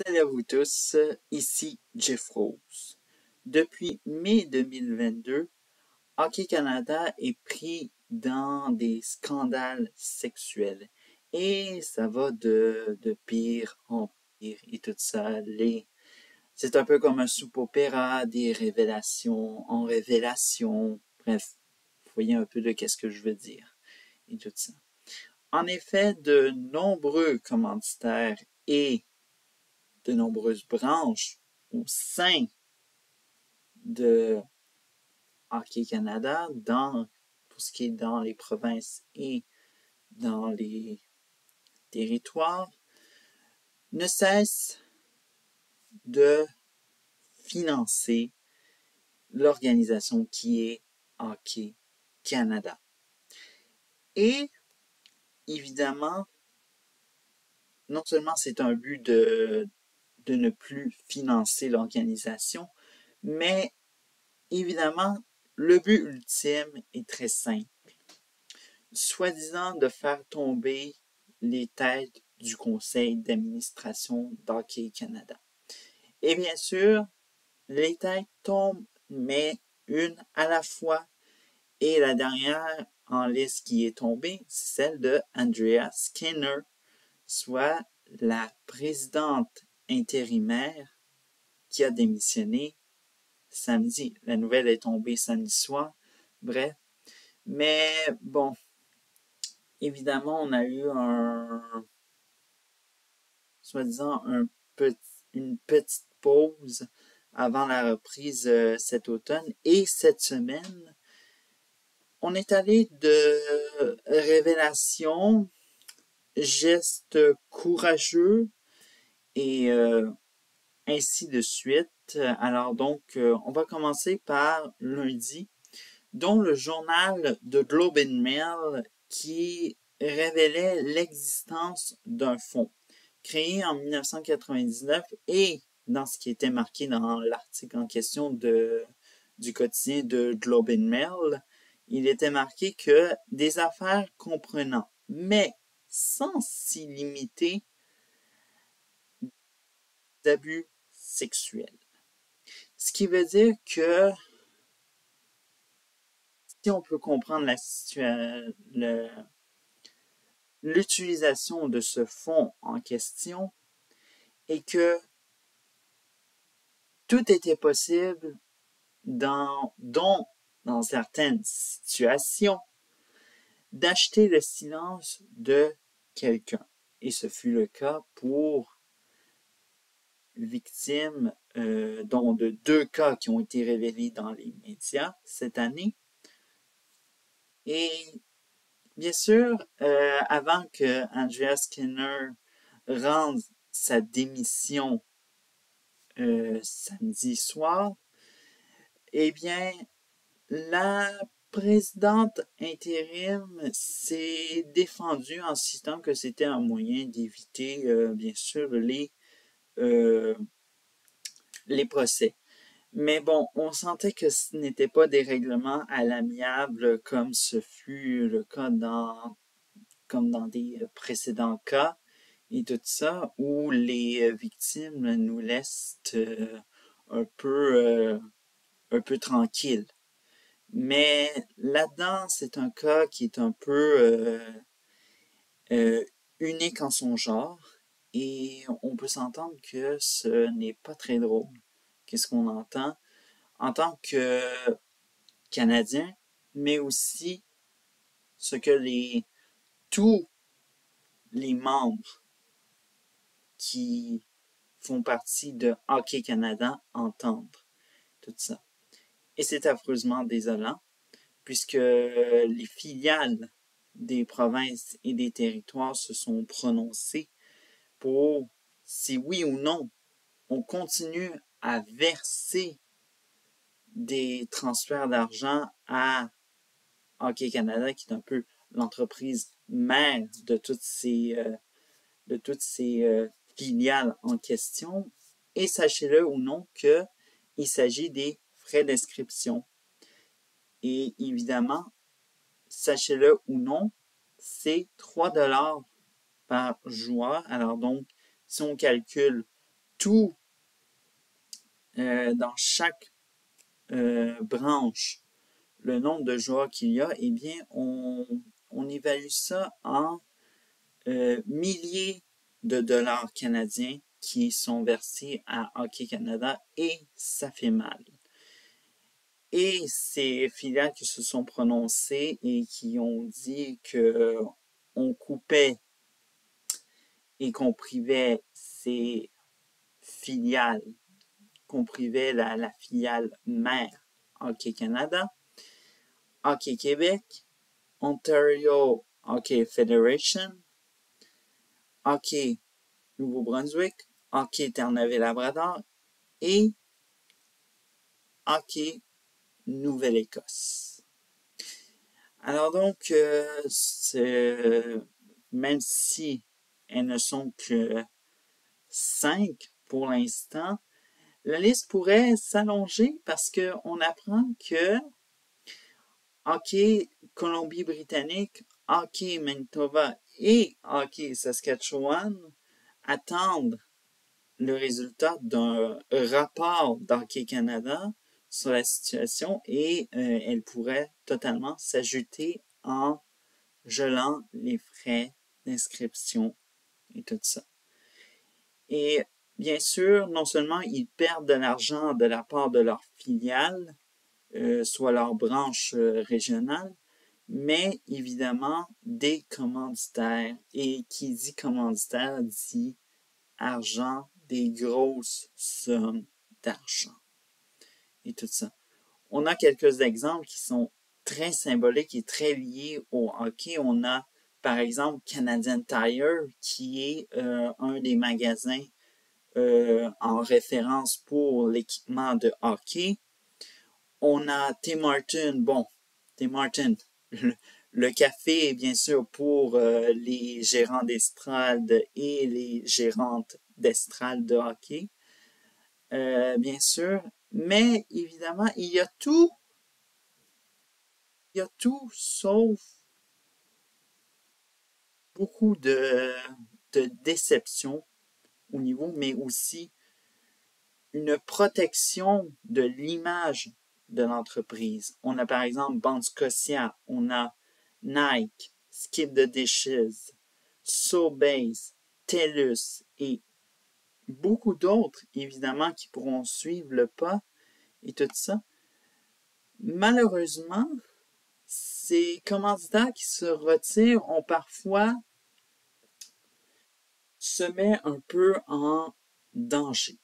Salut à vous tous, ici Jeff Rose. Depuis mai 2022, Hockey Canada est pris dans des scandales sexuels. Et ça va de pire en pire et tout ça. C'est un peu comme un soap-opéra, des révélations en révélations. Bref, vous voyez un peu de qu'est-ce que je veux dire et tout ça. En effet, de nombreux commanditaires et de nombreuses branches au sein de Hockey Canada, pour ce qui est dans les provinces et dans les territoires, ne cessent de financer l'organisation qui est Hockey Canada. Et évidemment, non seulement c'est un but de ne plus financer l'organisation, mais évidemment, le but ultime est très simple. Soi-disant de faire tomber les têtes du conseil d'administration d'Hockey Canada. Et bien sûr, les têtes tombent, mais une à la fois. Et la dernière en liste qui est tombée, c'est celle de Andrea Skinner, soit la présidente intérimaire qui a démissionné samedi. La nouvelle est tombée samedi soir. Bref. Mais bon, évidemment, on a eu soi-disant une petite pause avant la reprise cet automne. Et cette semaine, on est allé de révélations, gestes courageux et ainsi de suite. Alors donc, on va commencer par lundi, dont le journal de Globe and Mail qui révélait l'existence d'un fonds créé en 1999 et dans ce qui était marqué dans l'article en question du quotidien de Globe and Mail, il était marqué que des affaires comprenant, mais sans s'y limiter, d'abus sexuels. Ce qui veut dire que si on peut comprendre l'utilisation de ce fonds en question et que tout était possible dont dans certaines situations, d'acheter le silence de quelqu'un. Et ce fut le cas pour victimes, dont de 2 cas qui ont été révélés dans les médias cette année. Et bien sûr, avant que Andrea Skinner rende sa démission samedi soir, eh bien, la présidente intérim s'est défendue en citant que c'était un moyen d'éviter, bien sûr, les procès. Mais bon, on sentait que ce n'était pas des règlements à l'amiable comme ce fut le cas comme dans des précédents cas et tout ça, où les victimes nous laissent un peu tranquilles. Mais là-dedans, c'est un cas qui est un peu unique en son genre et on peut s'entendre que ce n'est pas très drôle. Qu'est-ce qu'on entend? En tant que Canadien, mais aussi ce que tous les membres qui font partie de Hockey Canada entendent tout ça. Et c'est affreusement désolant, puisque les filiales des provinces et des territoires se sont prononcées pour si oui ou non on continue à verser des transferts d'argent à Hockey Canada, qui est un peu l'entreprise mère de toutes ces filiales en question. Et sachez-le ou non qu'il s'agit des frais d'inscription. Et évidemment, sachez-le ou non, c'est 3 $ par joueur. Alors donc, si on calcule tout, dans chaque branche, le nombre de joueurs qu'il y a, eh bien, on évalue ça en milliers de dollars canadiens qui sont versés à Hockey Canada et ça fait mal. Et ces filiales qui se sont prononcées et qui ont dit qu'on coupait et qu'on privait ces filiales, qu'on privait la filiale mère Hockey Canada, Hockey Québec, Ontario Hockey Federation, Hockey Nouveau-Brunswick, Hockey Terre-Neuve-Labrador et Hockey Nouvelle-Écosse. Alors donc, même si elles ne sont que 5 pour l'instant, la liste pourrait s'allonger parce qu'on apprend que Hockey Colombie-Britannique, Hockey Manitoba et Hockey Saskatchewan attendent le résultat d'un rapport d'Hockey Canada sur la situation et elle pourrait totalement s'ajouter en gelant les frais d'inscription et tout ça. Et bien sûr, non seulement ils perdent de l'argent de la part de leur filiale, soit leur branche régionale, mais évidemment des commanditaires. Et qui dit commanditaire dit argent, des grosses sommes d'argent. Et tout ça. On a quelques exemples qui sont très symboliques et très liés au hockey. On a, par exemple, Canadian Tire, qui est un des magasins en référence pour l'équipement de hockey. On a Tim Hortons, bon, Tim Hortons, le café, bien sûr, pour les gérants d'estrade et les gérantes d'estrade de hockey, bien sûr. Mais évidemment, il y a tout sauf beaucoup de déception au niveau, mais aussi une protection de l'image de l'entreprise. On a par exemple Banque Scotia, on a Nike, Skip the Dishes, Sobeys, TELUS et beaucoup d'autres, évidemment, qui pourront suivre le pas et tout ça. Malheureusement, ces commanditaires qui se retirent ont parfois se met un peu en danger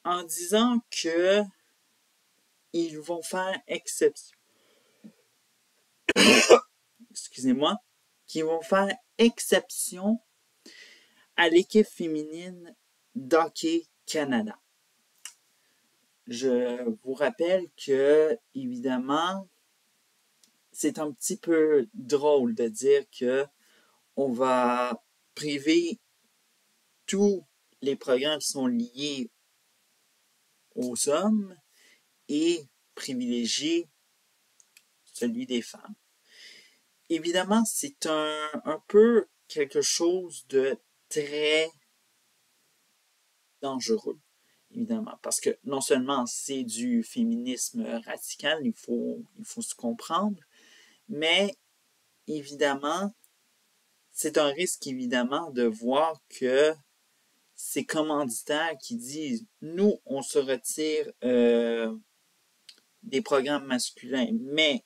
en disant que ils vont faire exception. Excusez-moi, qu'ils vont faire exception à l'équipe féminine d'Hockey Canada. Je vous rappelle que, évidemment, c'est un petit peu drôle de dire que on va priver tous les programmes qui sont liés aux hommes et privilégier celui des femmes. Évidemment, c'est un peu quelque chose de très dangereux, évidemment, parce que non seulement c'est du féminisme radical, il faut se comprendre, mais évidemment, c'est un risque, évidemment, de voir que ces commanditaires qui disent « Nous, on se retire des programmes masculins, mais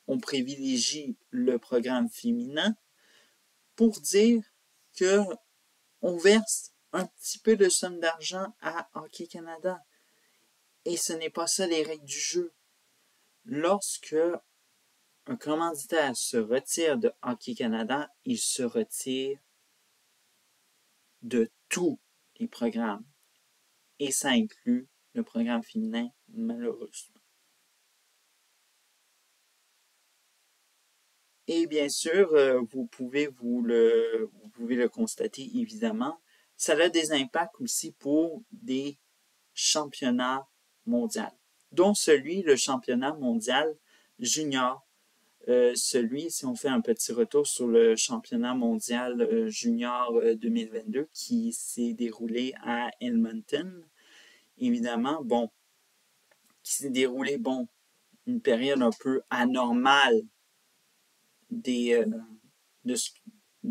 on privilégie le programme féminin », pour dire que on verse un petit peu de somme d'argent à Hockey Canada. Et ce n'est pas ça les règles du jeu. Lorsque un commanditaire se retire de Hockey Canada, il se retire de tous les programmes. Et ça inclut le programme féminin, malheureusement. Et bien sûr, vous pouvez le constater, évidemment, ça a des impacts aussi pour des championnats mondiaux, dont le championnat mondial junior si on fait un petit retour sur le championnat mondial junior 2022 qui s'est déroulé à Edmonton, évidemment, bon, qui s'est déroulé, bon, une période un peu anormale de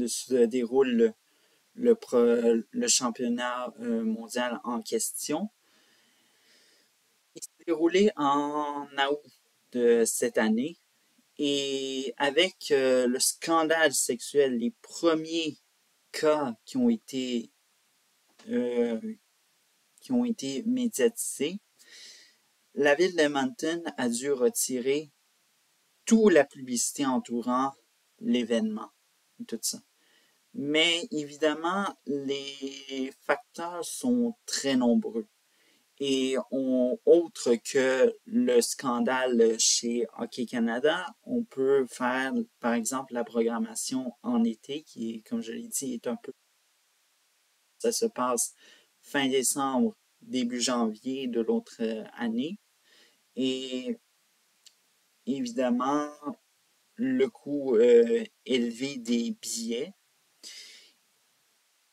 se déroule le championnat mondial en question. Il s'est déroulé en août de cette année et avec le scandale sexuel, les premiers cas qui ont été médiatisés, la ville d'Edmonton a dû retirer toute la publicité entourant l'événement et tout ça. Mais évidemment, les facteurs sont très nombreux. Et autre que le scandale chez Hockey Canada, on peut faire, par exemple, la programmation en été, qui est, comme je l'ai dit, est un peu... Ça se passe fin décembre, début janvier de l'autre année. Et évidemment, le coût élevé des billets.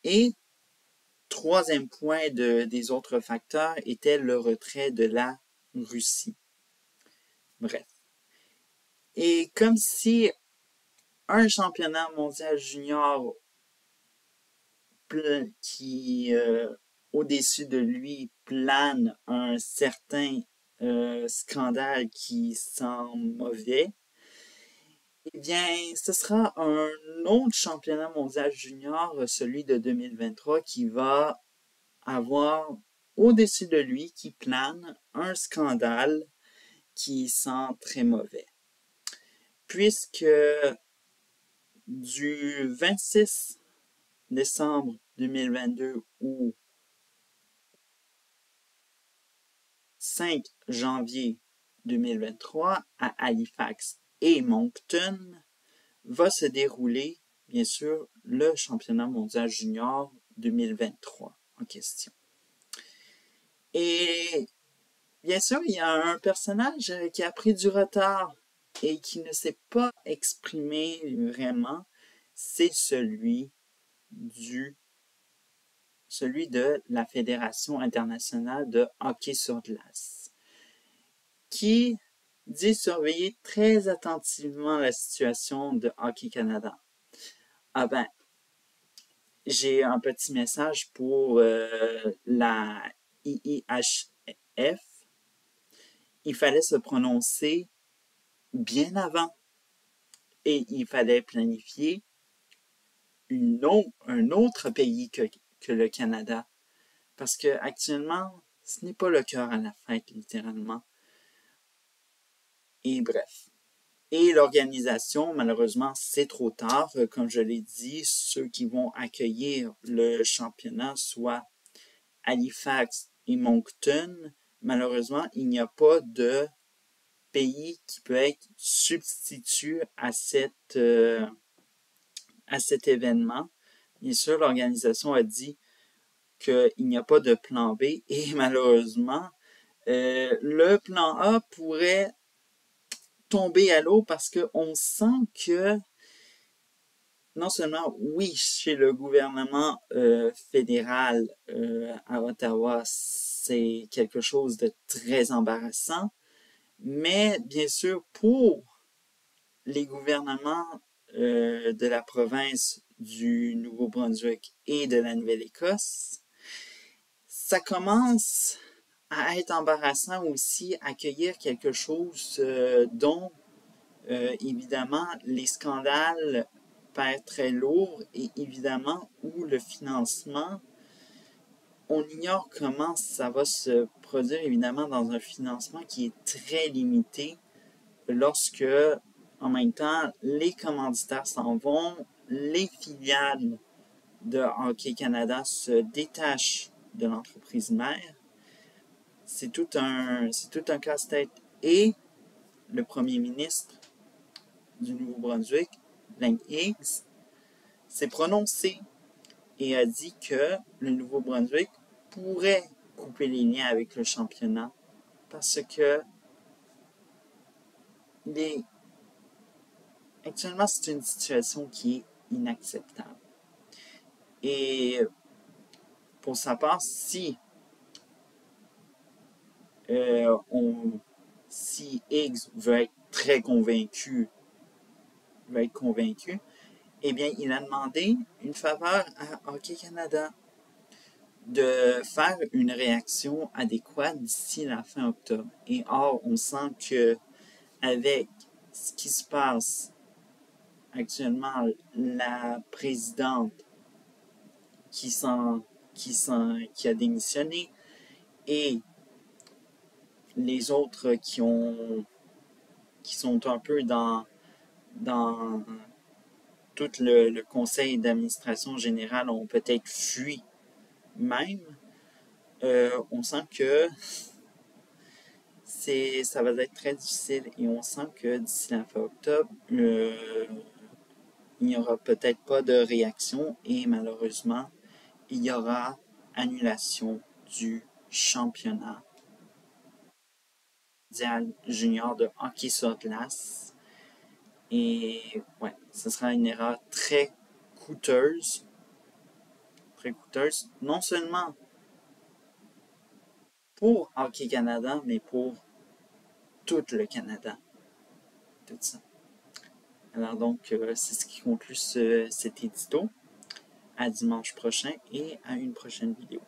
Et troisième point des autres facteurs était le retrait de la Russie. Bref. Et comme si un championnat mondial junior qui, au-dessus de lui, plane un certain scandale qui sent mauvais, eh bien, ce sera un autre championnat mondial junior, celui de 2023, qui va avoir au-dessus de lui, qui plane un scandale qui sent très mauvais. Puisque du 26 décembre 2022 au 5 janvier 2023 à Halifax et Moncton va se dérouler, bien sûr, le championnat mondial junior 2023 en question. Et bien sûr, il y a un personnage qui a pris du retard et qui ne s'est pas exprimé vraiment, c'est celui de la Fédération internationale de hockey sur glace, qui dit surveiller très attentivement la situation de Hockey Canada. Ah ben, j'ai un petit message pour la IIHF. Il fallait se prononcer bien avant et il fallait planifier un autre pays que le Canada. Parce que actuellement, ce n'est pas le cœur à la fête, littéralement. Et bref. Et l'organisation, malheureusement, c'est trop tard. Comme je l'ai dit, ceux qui vont accueillir le championnat, soit Halifax et Moncton, malheureusement, il n'y a pas de pays qui peut être substitut à cet événement. Bien sûr, l'organisation a dit qu'il n'y a pas de plan B et malheureusement, le plan A pourrait tomber à l'eau parce qu'on sent que non seulement, oui, chez le gouvernement fédéral à Ottawa, c'est quelque chose de très embarrassant, mais bien sûr, pour les gouvernements de la province du Nouveau-Brunswick et de la Nouvelle-Écosse, ça commence à être embarrassant aussi accueillir quelque chose dont, évidemment, les scandales pèsent très lourd et évidemment où le financement, on ignore comment ça va se produire, évidemment, dans un financement qui est très limité lorsque, en même temps, les commanditaires s'en vont, les filiales de Hockey Canada se détachent de l'entreprise mère. C'est tout un casse-tête. Et le premier ministre du Nouveau-Brunswick, Lang Higgs, s'est prononcé et a dit que le Nouveau-Brunswick pourrait couper les liens avec le championnat parce que actuellement, c'est une situation qui est inacceptable. Et pour sa part, si Higgs veut être très convaincu, eh bien, il a demandé une faveur à Hockey Canada de faire une réaction adéquate d'ici la fin octobre. Et or, on sent que avec ce qui se passe actuellement, la présidente qui a démissionné et les autres qui sont un peu dans tout le conseil d'administration générale ont peut-être fui même. On sent que ça va être très difficile et on sent que d'ici la fin octobre, il n'y aura peut-être pas de réaction et malheureusement, il y aura annulation du championnat mondial junior de hockey sur glace. Et ouais, ce sera une erreur coûteuse, très coûteuse, non seulement pour Hockey Canada, mais pour tout le Canada. Tout ça. Alors donc, c'est ce qui conclut cet édito. À dimanche prochain et à une prochaine vidéo.